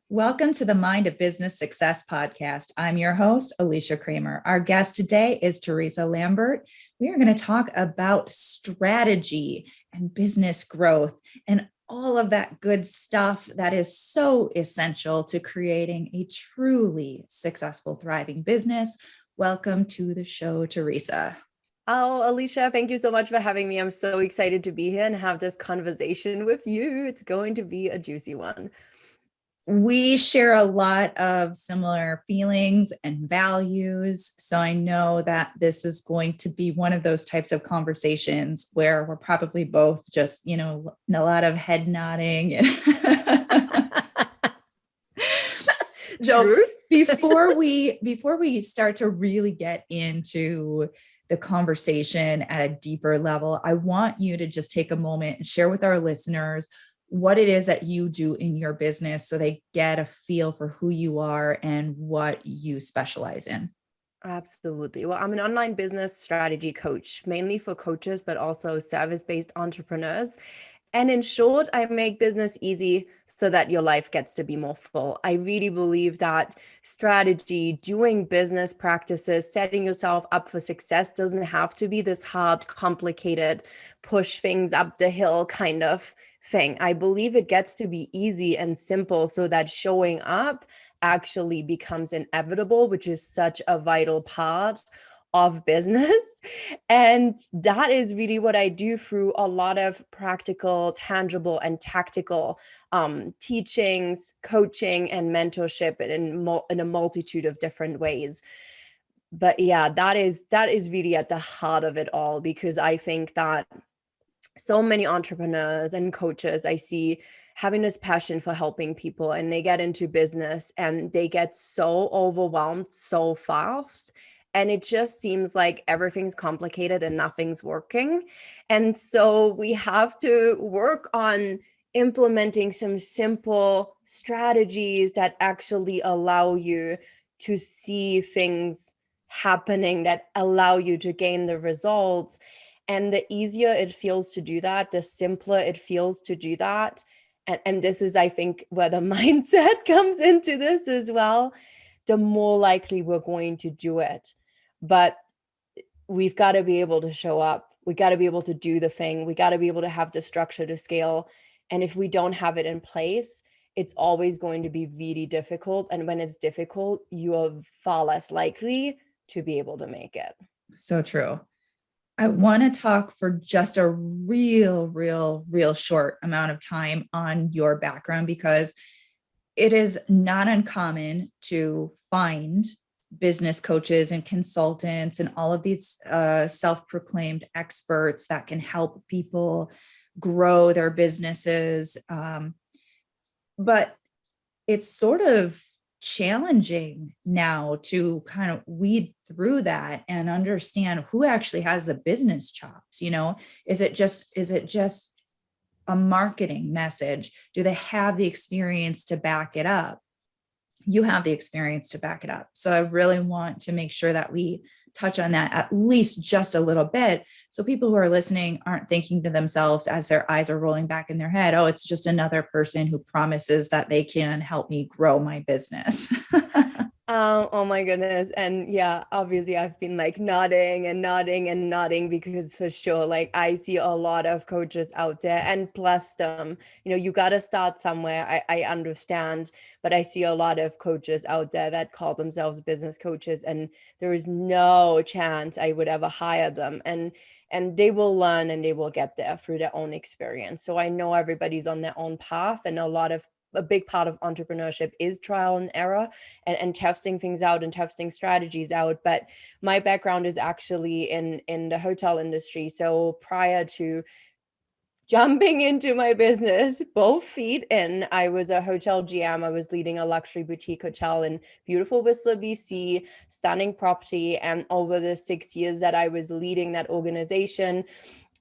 Welcome to the Mind of Business Success podcast. I'm your host, Alicia Cramer. Our guest today is Theresa Lambert. We are going to talk about strategy and business growth and all of that good stuff that is so essential to creating a truly successful, thriving business. Welcome to the show, Theresa. Oh, Alicia, thank you so much for having me. I'm so excited to be here and have this conversation with you. It's going to be a juicy one. We share a lot of similar feelings and values. So I know that this is going to be one of those types of conversations where we're probably both just, a lot of head nodding. So before we start to really get into the conversation at a deeper level, I want you to just take a moment and share with our listeners what it is that you do in your business so they get a feel for who you are and what you specialize in. Absolutely. Well, I'm an online business strategy coach, mainly for coaches, but also service-based entrepreneurs. And in short, I make business easy so that your life gets to be more full. I really believe that strategy, doing business practices, setting yourself up for success doesn't have to be this hard, complicated, push things up the hill kind of thing. I believe it gets to be easy and simple so that showing up actually becomes inevitable, which is such a vital part of business. And that is really what I do through a lot of practical, tangible, and tactical teachings, coaching, and mentorship in a multitude of different ways. But yeah, that is really at the heart of it all, because I think that so many entrepreneurs and coaches I see having this passion for helping people, and they get into business and they get so overwhelmed so fast. And it just seems like everything's complicated and nothing's working. And so we have to work on implementing some simple strategies that actually allow you to see things happening, that allow you to gain the results. And the easier it feels to do that, the simpler it feels to do that. And this is, I think, where the mindset comes into this as well, the more likely we're going to do it. But we've got to be able to show up. We got to be able to do the thing. We got to be able to have the structure to scale. And if we don't have it in place, it's always going to be really difficult. And when it's difficult, you are far less likely to be able to make it. So true. I want to talk for just a real short amount of time on your background, because it is not uncommon to find business coaches and consultants and all of these self-proclaimed experts that can help people grow their businesses. But it's sort of challenging now to kind of weed through that and understand who actually has the business chops. Is it just a marketing message? Do they have the experience to back it up? You have the experience to back it up. So I really want to make sure that we touch on that at least just a little bit, so people who are listening aren't thinking to themselves as their eyes are rolling back in their head, oh, it's just another person who promises that they can help me grow my business. Oh my goodness. And yeah, obviously I've been like nodding and nodding and nodding, because for sure, like I see a lot of coaches out there, and plus you got to start somewhere. I understand, but I see a lot of coaches out there that call themselves business coaches, and there is no chance I would ever hire them. And they will learn and they will get there through their own experience. So I know everybody's on their own path, and a big part of entrepreneurship is trial and error and testing things out and testing strategies out. But my background is actually in the hotel industry. So prior to jumping into my business, both feet in, I was a hotel GM. I was leading a luxury boutique hotel in beautiful Whistler, BC, stunning property. And over the 6 years that I was leading that organization,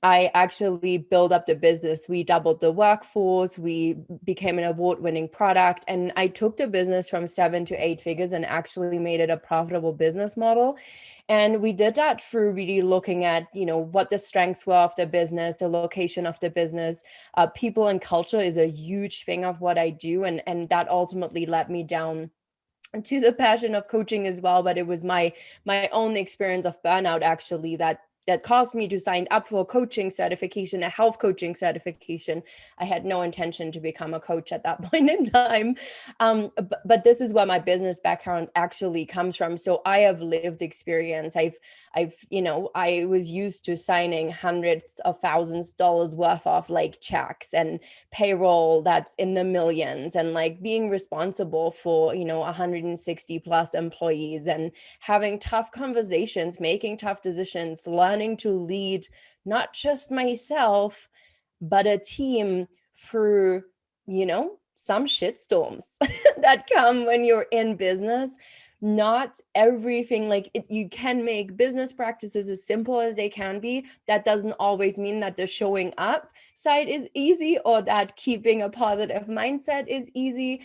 I actually built up the business. We doubled the workforce. We became an award-winning product. And I took the business from 7 to 8 figures and actually made it a profitable business model. And we did that through really looking at, what the strengths were of the business, the location of the business. People and culture is a huge thing of what I do. And that ultimately led me down to the passion of coaching as well. But it was my own experience of burnout actually that caused me to sign up for a coaching certification, a health coaching certification. I had no intention to become a coach at that point in time. But this is where my business background actually comes from. So I have lived experience. I was used to signing hundreds of thousands of dollars worth of like checks and payroll that's in the millions, and like being responsible for, 160 plus employees, and having tough conversations, making tough decisions, learning to lead not just myself, but a team through, some shitstorms that come when you're in business. Not everything, you can make business practices as simple as they can be. That doesn't always mean that the showing up side is easy, or that keeping a positive mindset is easy.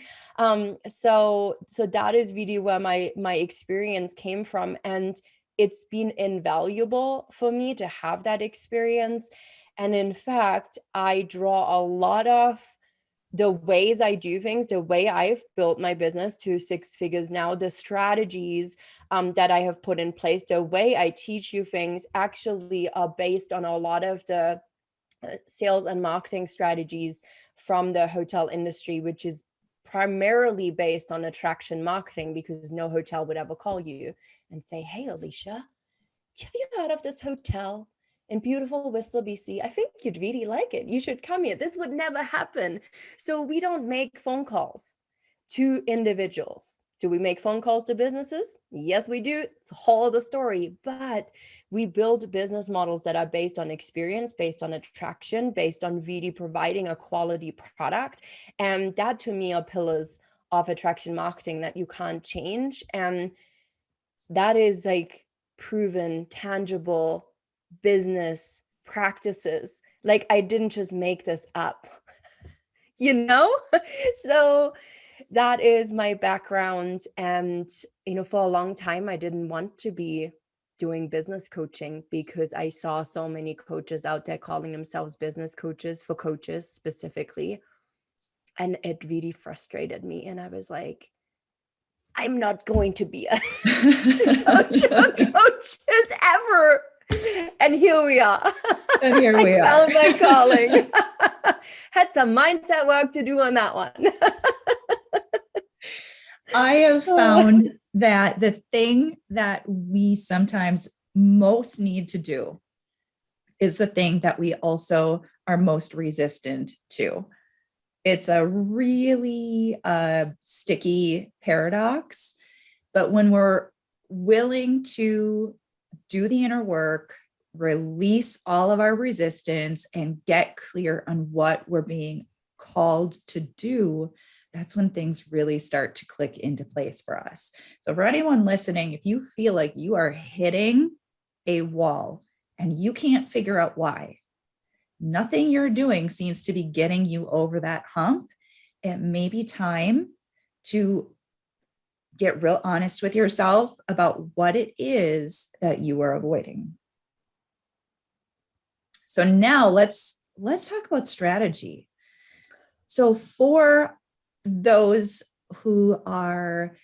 So that is really where my experience came from. And it's been invaluable for me to have that experience. And in fact, I draw a lot of the ways I do things, the way I've built my business to 6 figures now, the strategies that I have put in place, the way I teach you things actually are based on a lot of the sales and marketing strategies from the hotel industry, which is primarily based on attraction marketing, because no hotel would ever call you and say, "Hey, Alicia, have you heard of this hotel in beautiful Whistler, BC? I think you'd really like it. You should come here." This would never happen. So we don't make phone calls to individuals. Do we make phone calls to businesses? Yes, we do. It's a whole other story. But we build business models that are based on experience, based on attraction, based on really providing a quality product. And that to me are pillars of attraction marketing that you can't change. And that is like proven, tangible business practices. Like, I didn't just make this up, So that is my background. And, for a long time, I didn't want to be doing business coaching because I saw so many coaches out there calling themselves business coaches for coaches specifically. And it really frustrated me. And I was like, I'm not going to be a coach for coaches ever. And here we are. And here we are. Found my calling. Had some mindset work to do on that one. I have found that the thing that we sometimes most need to do is the thing that we also are most resistant to. It's a really sticky paradox, but when we're willing to do the inner work, release all of our resistance, and get clear on what we're being called to do, that's when things really start to click into place for us. So for anyone listening, if you feel like you are hitting a wall and you can't figure out why, nothing you're doing seems to be getting you over that hump, it may be time to get real honest with yourself about what it is that you are avoiding. So now let's talk about strategy. So for those who are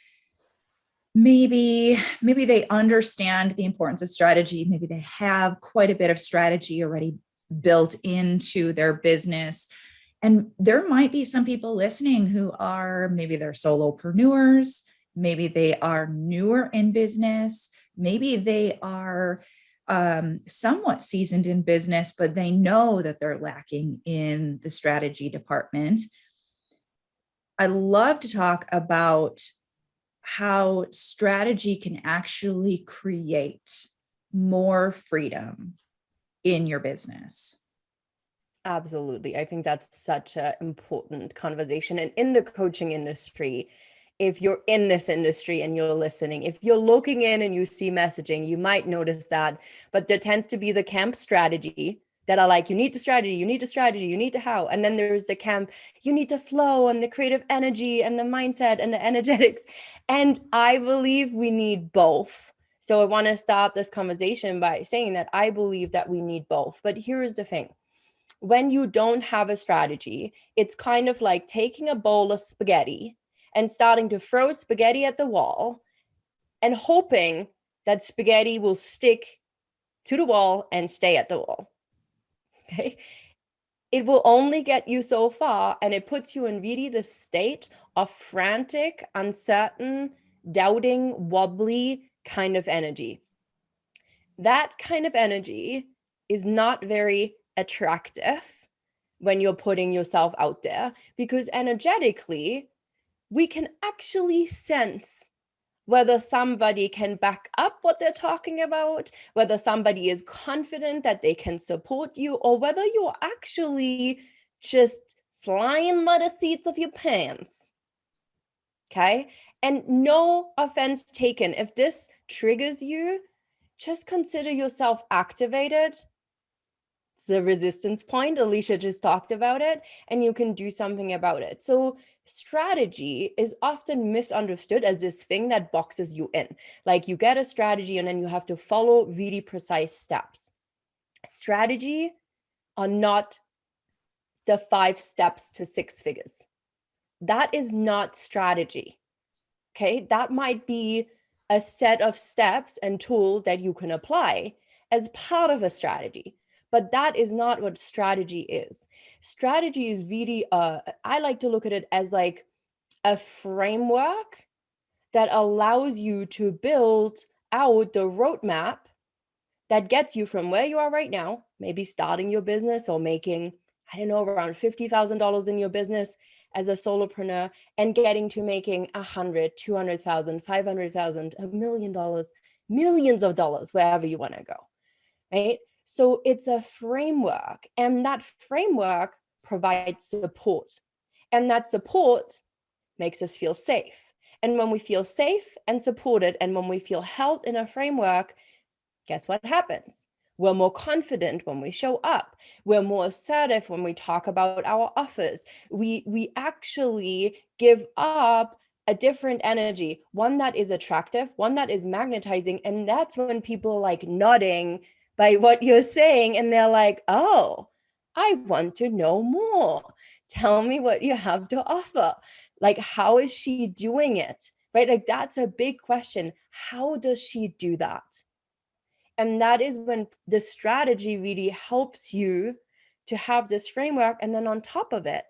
maybe they understand the importance of strategy, maybe they have quite a bit of strategy already built into their business. And there might be some people listening who are, maybe they're solopreneurs, maybe they are newer in business, maybe they are somewhat seasoned in business, but they know that they're lacking in the strategy department. I love to talk about how strategy can actually create more freedom in your business. Absolutely. I think that's such an important conversation. And in the coaching industry, if you're in this industry and you're listening, if you're looking in and you see messaging, you might notice that, but there tends to be the camp strategy that are like, you need the strategy, you need the strategy, you need the how. And then there's the camp, you need the flow and the creative energy and the mindset and the energetics. And I believe we need both. So I want to start this conversation by saying that I believe that we need both. But here's the thing. When you don't have a strategy, it's kind of like taking a bowl of spaghetti and starting to throw spaghetti at the wall and hoping that spaghetti will stick to the wall and stay at the wall. Okay. It will only get you so far, and it puts you in really the state of frantic, uncertain, doubting, wobbly kind of energy. That kind of energy is not very attractive when you're putting yourself out there, because energetically, we can actually sense whether somebody can back up what they're talking about, whether somebody is confident that they can support you, or whether you're actually just flying by the seats of your pants. Okay? And no offense taken. If this triggers you, just consider yourself activated. It's the resistance point. Alicia just talked about it, and you can do something about it. So strategy is often misunderstood as this thing that boxes you in. Like you get a strategy and then you have to follow really precise steps. Strategy are not the 5 steps to 6 figures. That is not strategy. Okay, that might be a set of steps and tools that you can apply as part of a strategy, but that is not what strategy is. Strategy is really, I like to look at it as like a framework that allows you to build out the roadmap that gets you from where you are right now, maybe starting your business or making, I don't know, around $50,000 in your business as a solopreneur, and getting to making 100, 200,000, 500,000, $1 million, millions of dollars, wherever you want to go, right? So it's a framework, and that framework provides support, and that support makes us feel safe. And when we feel safe and supported, and when we feel held in a framework, guess what happens? We're more confident when we show up. We're more assertive when we talk about our offers. We actually give up a different energy, one that is attractive, one that is magnetizing. And that's when people are like nodding by what you're saying. And they're like, oh, I want to know more. Tell me what you have to offer. Like, how is she doing it? Right? Like, that's a big question. How does she do that? And that is when the strategy really helps you to have this framework. And then on top of it,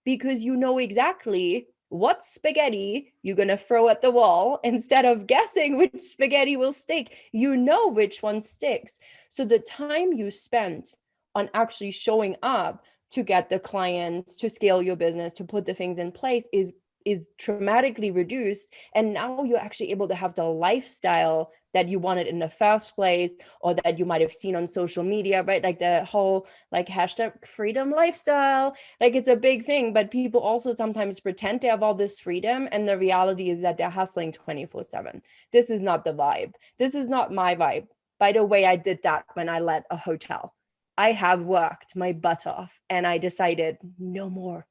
because you know exactly what spaghetti you're going to throw at the wall, instead of guessing which spaghetti will stick, you know which one sticks. So the time you spend on actually showing up to get the clients, to scale your business, to put the things in place is dramatically reduced. And now you're actually able to have the lifestyle that you wanted in the first place, or that you might have seen on social media, right? Like the whole like hashtag freedom lifestyle, like it's a big thing, but people also sometimes pretend they have all this freedom. And the reality is that they're hustling 24/7. This is not the vibe. This is not my vibe. By the way, I did that when I led a hotel. I have worked my butt off and I decided no more.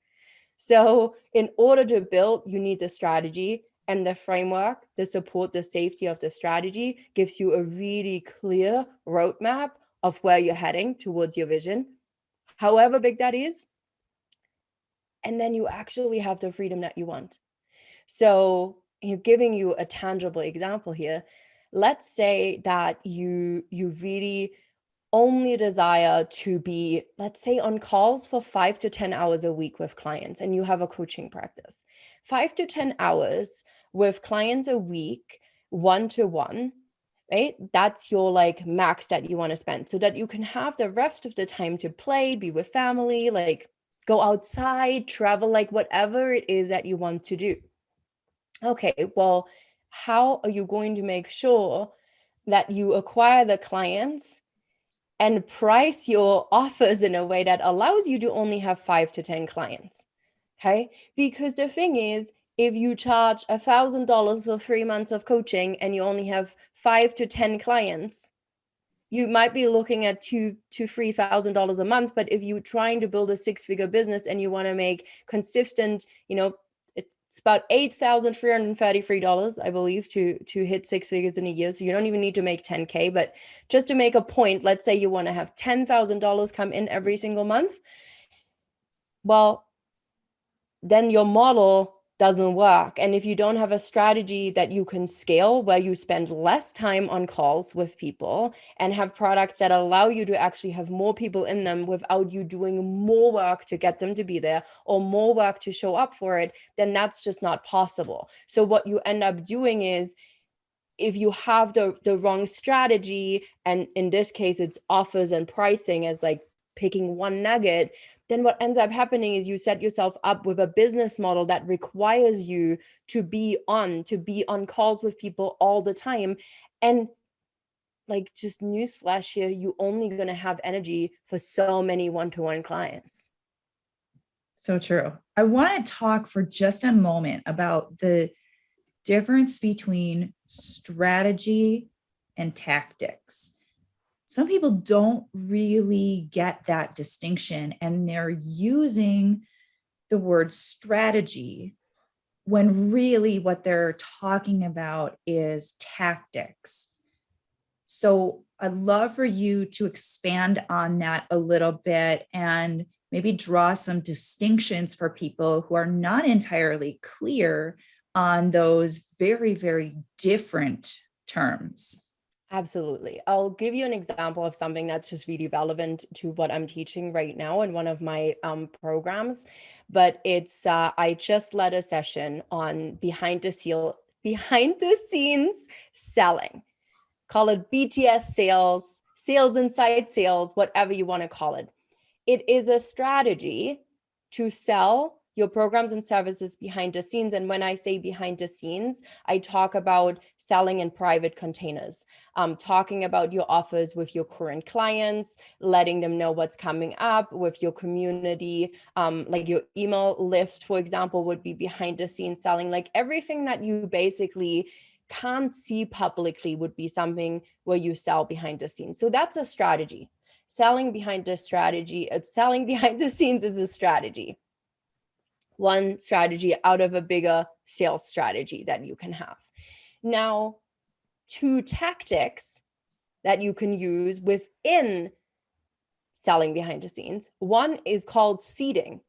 So in order to build, you need the strategy, and the framework, the support, the safety of the strategy gives you a really clear roadmap of where you're heading towards your vision, however big that is. And then you actually have the freedom that you want. So giving you a tangible example here, let's say that you really only desire to be, let's say, on calls for 5 to 10 hours a week with clients, and you have a coaching practice. 5 to 10 hours with clients a week, one-to-one, right? That's your like max that you want to spend, so that you can have the rest of the time to play, be with family, like go outside, travel, like whatever it is that you want to do. Okay, well, how are you going to make sure that you acquire the clients and price your offers in a way that allows you to only have 5 to 10 clients? Okay, because the thing is, if you charge $1,000 for 3 months of coaching and you only have 5 to 10 clients, you might be looking at $2,000 to $3,000 a month. But if you're trying to build a six-figure business and you want to make consistent, it's about $8,333, I believe, to hit six figures in a year. So you don't even need to make 10K, but just to make a point, let's say you want to have $10,000 come in every single month. Well, then your model doesn't work. And if you don't have a strategy that you can scale, where you spend less time on calls with people and have products that allow you to actually have more people in them without you doing more work to get them to be there or more work to show up for it, then that's just not possible. So what you end up doing is, if you have the wrong strategy, and in this case, it's offers and pricing as like picking one nugget, then what ends up happening is you set yourself up with a business model that requires you to be on calls with people all the time. And like, just newsflash here, you're only going to have energy for so many one-to-one clients. So true. I want to talk for just a moment about the difference between strategy and tactics. Some people don't really get that distinction, and they're using the word strategy when really what they're talking about is tactics. So I'd love for you to expand on that a little bit and maybe draw some distinctions for people who are not entirely clear on those very, very different terms. Absolutely. I'll give you an example of something that's just really relevant to what I'm teaching right now in one of my programs. But it's I just led a session on behind the scenes selling. Call it BTS sales, sales inside sales, whatever you want to call it. It is a strategy to sell your programs and services behind the scenes. And when I say behind the scenes, I talk about selling in private containers, talking about your offers with your current clients, letting them know what's coming up with your community, like your email list, for example, would be behind the scenes selling. Like everything that you basically can't see publicly would be something where you sell behind the scenes. So that's a strategy. Selling behind the scenes is a strategy. One strategy out of a bigger sales strategy that you can have. Now, two tactics that you can use within selling behind the scenes. One is called seeding.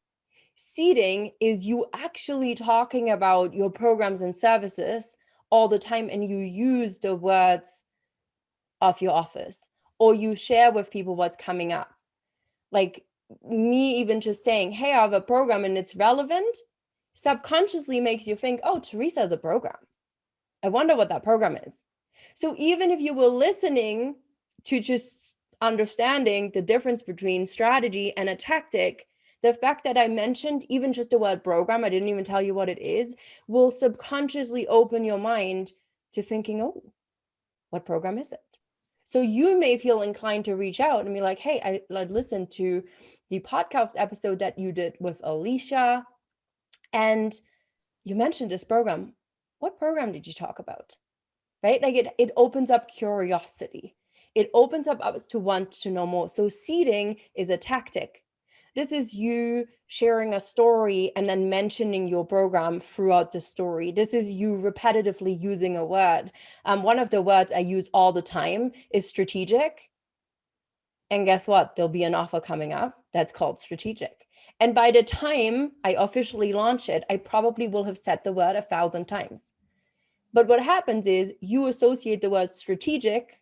Seeding is you actually talking about your programs and services all the time, and you use the words of your offers, or you share with people what's coming up. Like me even just saying, hey, I have a program and it's relevant, subconsciously makes you think, oh, Theresa has a program. I wonder what that program is. So even if you were listening to just understanding the difference between strategy and a tactic, the fact that I mentioned even just the word program, I didn't even tell you what it is, will subconsciously open your mind to thinking, oh, what program is it? So you may feel inclined to reach out and be like, hey, I listened to the podcast episode that you did with Alicia, and you mentioned this program. What program did you talk about? Right? Like it opens up curiosity. It opens up us to want to know more. So seeding is a tactic. This is you sharing a story and then mentioning your program throughout the story. This is you repetitively using a word. One of the words I use all the time is strategic. And guess what? There'll be an offer coming up that's called strategic. And by the time I officially launch it, I probably will have said the word 1,000 times. But what happens is you associate the word strategic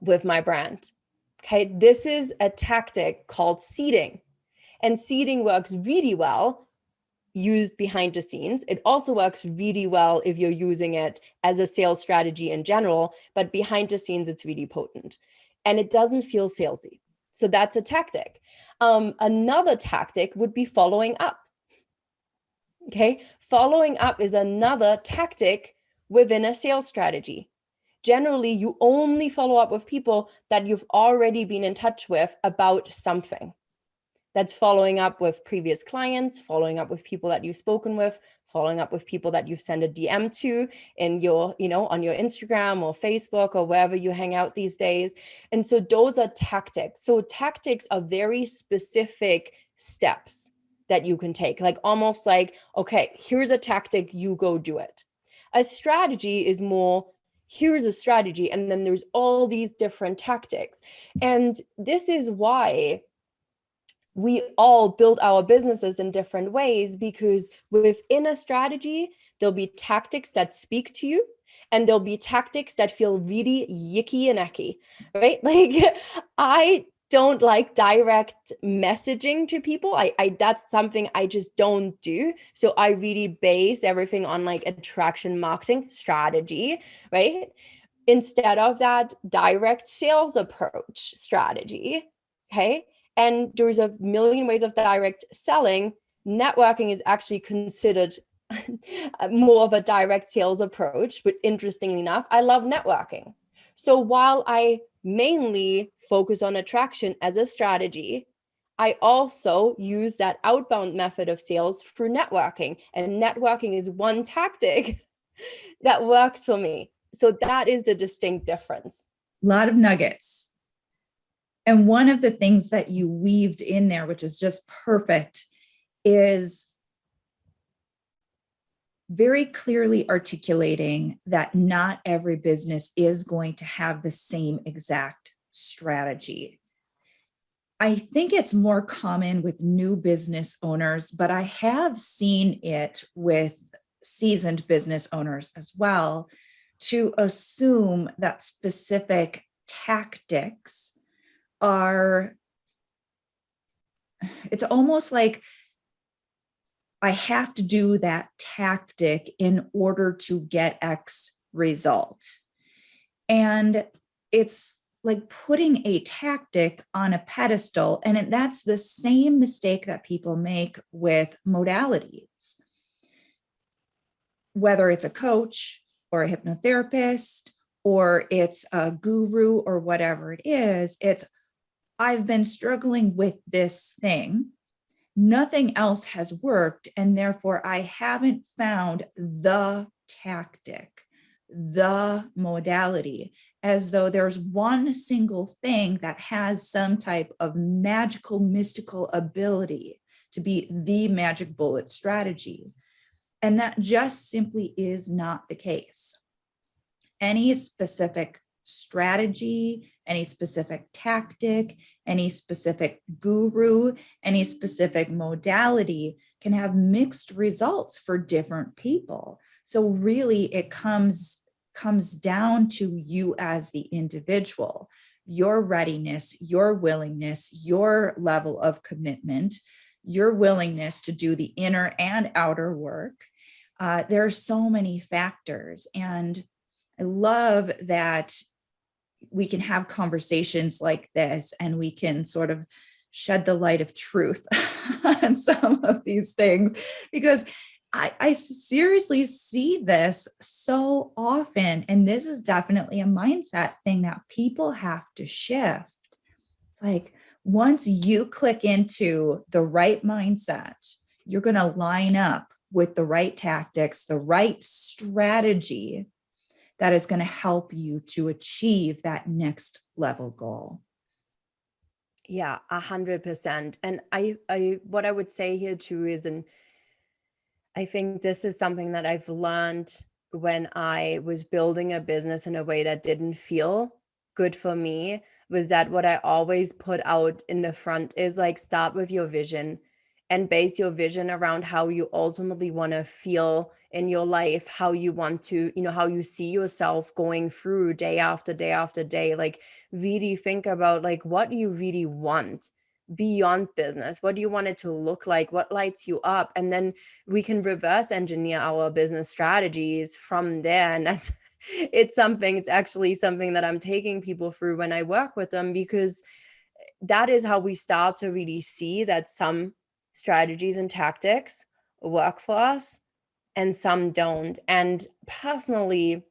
with my brand. Okay, this is a tactic called seeding. And seeding works really well used behind the scenes. It also works really well if you're using it as a sales strategy in general, but behind the scenes, it's really potent. And it doesn't feel salesy. So that's a tactic. Another tactic would be following up. Okay, following up is another tactic within a sales strategy. Generally, you only follow up with people that you've already been in touch with about something. That's following up with previous clients, following up with people that you've spoken with, following up with people that you've sent a DM to in your, on your Instagram or Facebook or wherever you hang out these days. And so those are tactics. So tactics are very specific steps that you can take, like almost like, okay, here's a tactic, you go do it. A strategy is more, here's a strategy, and then there's all these different tactics. And this is why we all build our businesses in different ways, because within a strategy, there'll be tactics that speak to you, and there'll be tactics that feel really yicky and icky, right? Like I don't like direct messaging to people. I that's something I just don't do. So I really base everything on like attraction marketing strategy, right? Instead of that direct sales approach strategy, okay? And there's a million ways of direct selling. Networking is actually considered more of a direct sales approach, but interestingly enough, I love networking. So while I mainly focus on attraction as a strategy, I also use that outbound method of sales for networking. And networking is one tactic that works for me. So that is the distinct difference. A lot of nuggets. And one of the things that you weaved in there, which is just perfect, is very clearly articulating that not every business is going to have the same exact strategy. I think it's more common with new business owners, but I have seen it with seasoned business owners as well, to assume that specific tactics are, it's almost like I have to do that tactic in order to get X result. And it's like putting a tactic on a pedestal. And that's the same mistake that people make with modalities. Whether it's a coach or a hypnotherapist, or it's a guru or whatever it is, it's, I've been struggling with this thing. Nothing else has worked. And therefore, I haven't found the tactic, the modality, as though there's one single thing that has some type of magical, mystical ability to be the magic bullet strategy. And that just simply is not the case. Any specific strategy, any specific tactic, any specific guru, any specific modality can have mixed results for different people. So really it comes down to you as the individual, your readiness, your willingness, your level of commitment, your willingness to do the inner and outer work. There are so many factors, and I love that we can have conversations like this and we can sort of shed the light of truth on some of these things, because I seriously see this so often. And this is definitely a mindset thing that people have to shift. It's like, once you click into the right mindset, you're going to line up with the right tactics, the right strategy that is going to help you to achieve that next level goal. Yeah, 100%. And I what I would say here too is, and I think this is something that I've learned when I was building a business in a way that didn't feel good for me, was that what I always put out in the front is like, start with your vision and base your vision around how you ultimately want to feel in your life, how you want to, how you see yourself going through day after day after day. Like really think about like what you really want beyond business. What do you want it to look like? What lights you up? And then we can reverse engineer our business strategies from there. And that's it's actually something that I'm taking people through when I work with them, because that is how we start to really see that some strategies and tactics work for us and some don't. And personally,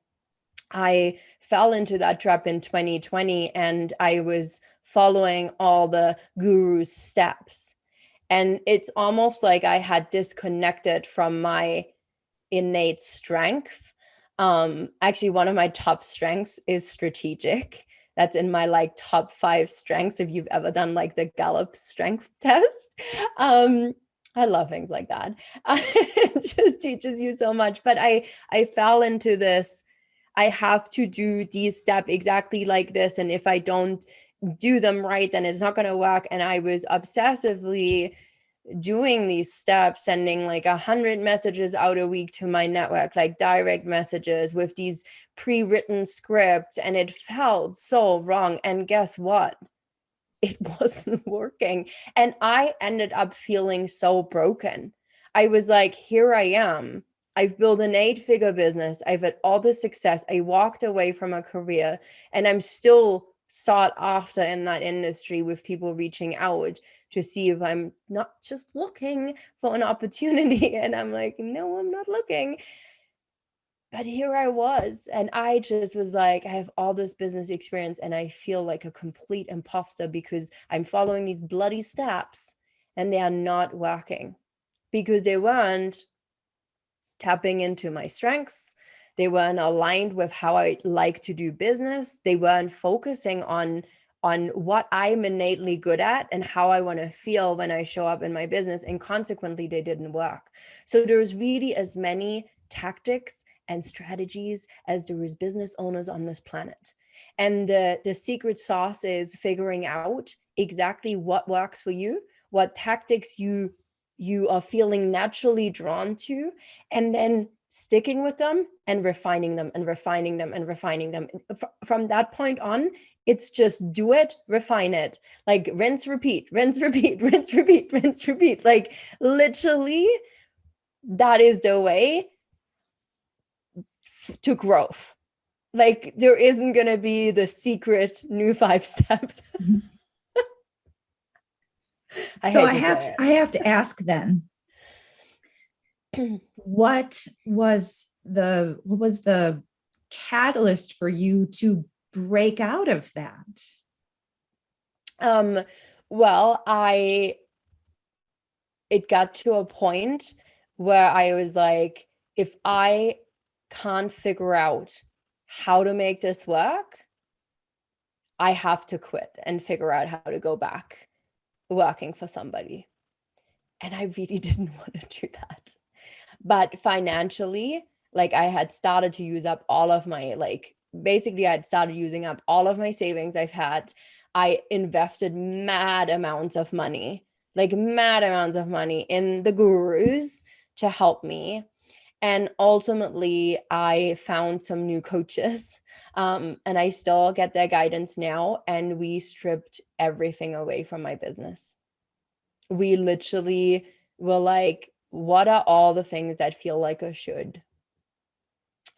I fell into that trap in 2020, and I was following all the guru's steps. And it's almost like I had disconnected from my innate strength. Actually, one of my top strengths is strategic. That's in my like top 5 strengths. If you've ever done like the Gallup strength test, I love things like that. It just teaches you so much. But I fell into this. I have to do these steps exactly like this, and if I don't do them right, then it's not going to work. And I was obsessively doing these steps, sending like 100 messages out a week to my network, like direct messages with these pre-written scripts, and it felt so wrong. And guess what? It wasn't working. And I ended up feeling so broken. I was like, here I am. I've built an 8-figure business. I've had all the success. I walked away from a career, and I'm still sought after in that industry, with people reaching out to see if I'm not just looking for an opportunity. And I'm like, no, I'm not looking. But here I was, and I just was like, I have all this business experience, and I feel like a complete imposter because I'm following these bloody steps and they are not working because they weren't tapping into my strengths. They weren't aligned with how I like to do business. They weren't focusing on what I'm innately good at and how I want to feel when I show up in my business. And consequently, they didn't work. So there's really as many tactics and strategies as there is business owners on this planet. And the secret sauce is figuring out exactly what works for you, what tactics you are feeling naturally drawn to, and then sticking with them and refining them and refining them and refining them. From that point on, it's just do it, refine it, like rinse, repeat, rinse, repeat, rinse, repeat, rinse, repeat. Like literally, that is the way to growth. Like there isn't going to be the secret new 5 steps. So I have to ask then, what was the catalyst for you to break out of that? Well, it got to a point where I was like, if I can't figure out how to make this work, I have to quit and figure out how to go back working for somebody. And I really didn't want to do that. But financially, like I had started to use up all of my, basically I'd started using up all of my savings I've had. I invested mad amounts of money in the gurus to help me. And ultimately, I found some new coaches, and I still get their guidance now. And we stripped everything away from my business. We literally were like, what are all the things that feel like a should?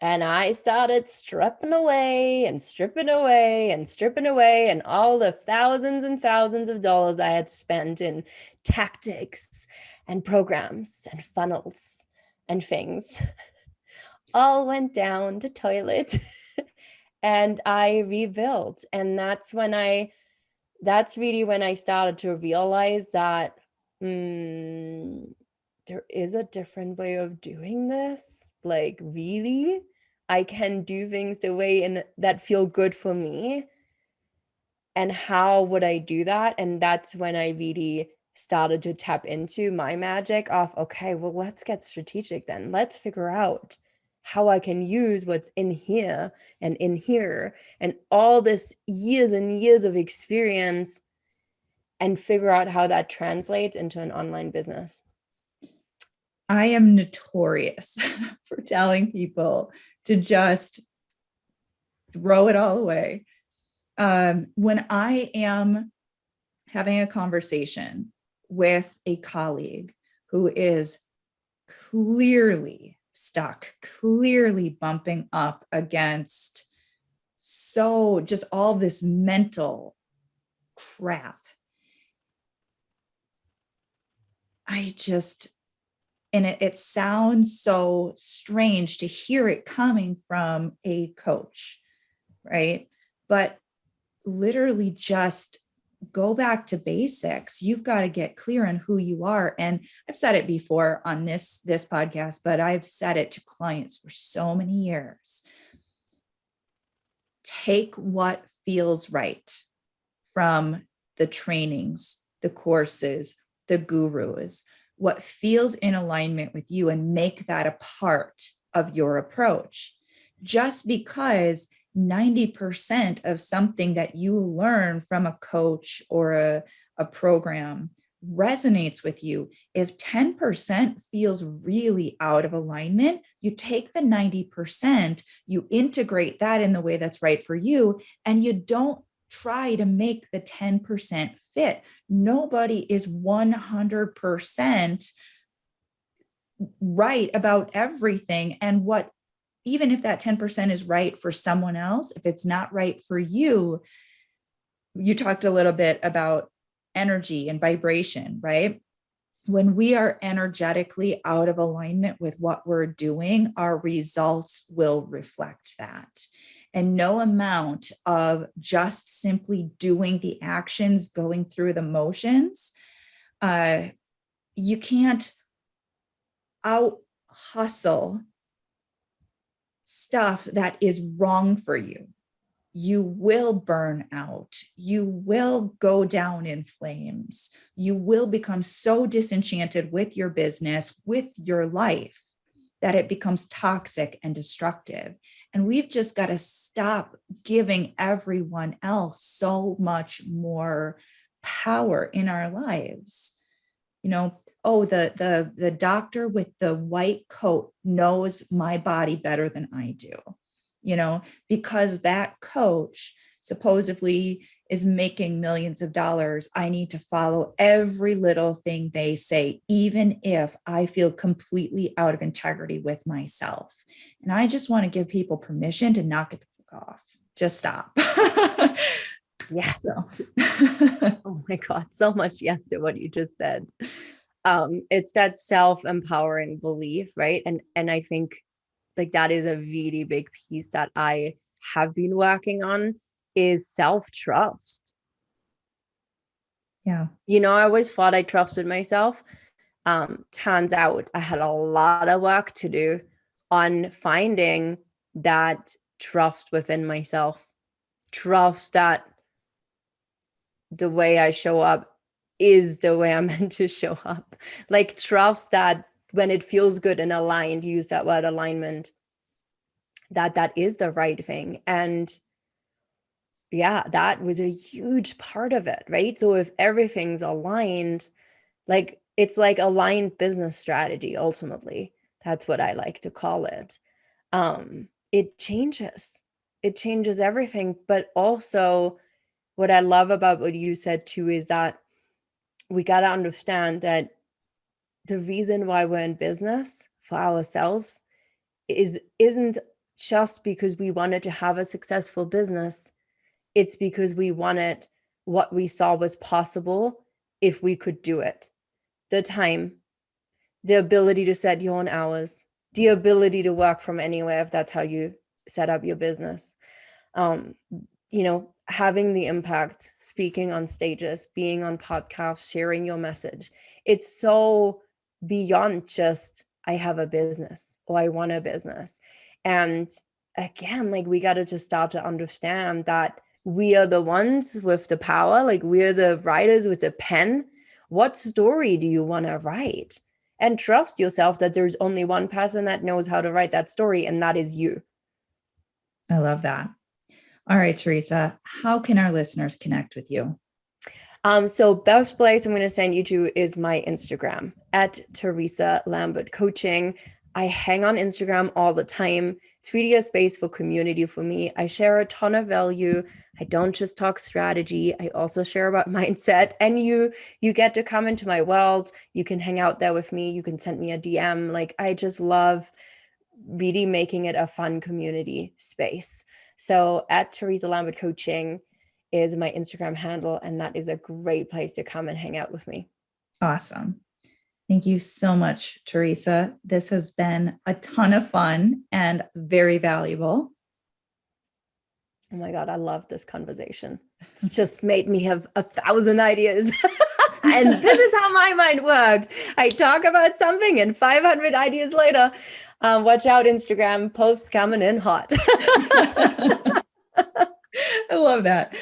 And I started stripping away and stripping away and stripping away, and all the thousands and thousands of dollars I had spent in tactics and programs and funnels and things all went down the toilet. And I rebuilt. And that's really when I started to realize that there is a different way of doing this. Like, really, I can do things the way that feel good for me. And how would I do that? And that's when I really started to tap into my magic of, okay, well, let's get strategic then. Let's figure out how I can use what's in here and in here and all this years and years of experience and figure out how that translates into an online business. I am notorious for telling people to just throw it all away. When I am having a conversation with a colleague who is clearly stuck, clearly bumping up against just all this mental crap, and it sounds so strange to hear it coming from a coach, right? But literally just go back to basics. You've got to get clear on who you are. And I've said it before on this podcast, but I've said it to clients for so many years. Take what feels right from the trainings, the courses, the gurus, what feels in alignment with you, and make that a part of your approach. Just because 90% of something that you learn from a coach or a program resonates with you, if 10% feels really out of alignment, you take the 90%, you integrate that in the way that's right for you, and you don't try to make the 10% fit. Nobody is 100% right about everything. And what, even if that 10% is right for someone else, if it's not right for you, you talked a little bit about energy and vibration, right? When we are energetically out of alignment with what we're doing, our results will reflect that. And no amount of just simply doing the actions, going through the motions, you can't out hustle stuff that is wrong for you. You will burn out. You will go down in flames. You will become so disenchanted with your business, with your life, that it becomes toxic and destructive. And we've just got to stop giving everyone else so much more power in our lives. You know, oh, the doctor with the white coat knows my body better than I do. You know, because that coach supposedly is making millions of dollars, I need to follow every little thing they say, even if I feel completely out of integrity with myself. And I just want to give people permission to knock it the fuck off. Just stop. Yes. Oh my God, so much yes to what you just said. It's that self-empowering belief, right? And I think like that is a really big piece that I have been working on, is self-trust. Yeah. You know, I always thought I trusted myself. Turns out I had a lot of work to do on finding that trust within myself. Trust that the way I show up is the way I'm meant to show up. Like trust that when it feels good and aligned, use that word alignment, that is the right thing. And yeah, that was a huge part of it, right? So if everything's aligned, like it's like aligned business strategy, ultimately. That's what I like to call it. It changes everything. But also what I love about what you said too is that we got to understand that the reason why we're in business for ourselves isn't just because we wanted to have a successful business. It's because we wanted what we saw was possible if we could do it. The time, the ability to set your own hours, the ability to work from anywhere if that's how you set up your business. You know, having the impact, speaking on stages, being on podcasts, sharing your message. It's so beyond just I have a business or I want a business. And again, like we got to just start to understand that we are the ones with the power, like we're the writers with the pen. What story do you want to write? And trust yourself that there's only one person that knows how to write that story, and that is you. I love that. All right, Theresa, how can our listeners connect with you? So best place I'm going to send you to is my Instagram at Theresa Lambert Coaching. I hang on Instagram all the time. It's really a space for community for me. I share a ton of value. I don't just talk strategy. I also share about mindset, and you get to come into my world. You can hang out there with me. You can send me a DM. Like I just love really making it a fun community space. So at Theresa Lambert Coaching is my Instagram handle, and that is a great place to come and hang out with me. Awesome. Thank you so much, Theresa. This has been a ton of fun and very valuable. Oh my God, I love this conversation. It's just made me have 1,000 ideas. And this is how my mind works. I talk about something and 500 ideas later, watch out, Instagram posts coming in hot. I love that.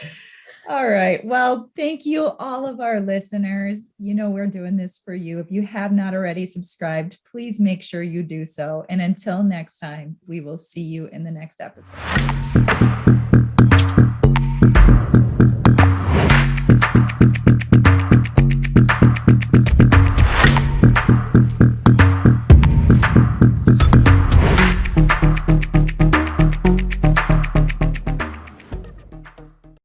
All right. Well, thank you, all of our listeners. You know, we're doing this for you. If you have not already subscribed, please make sure you do so. And until next time, we will see you in the next episode.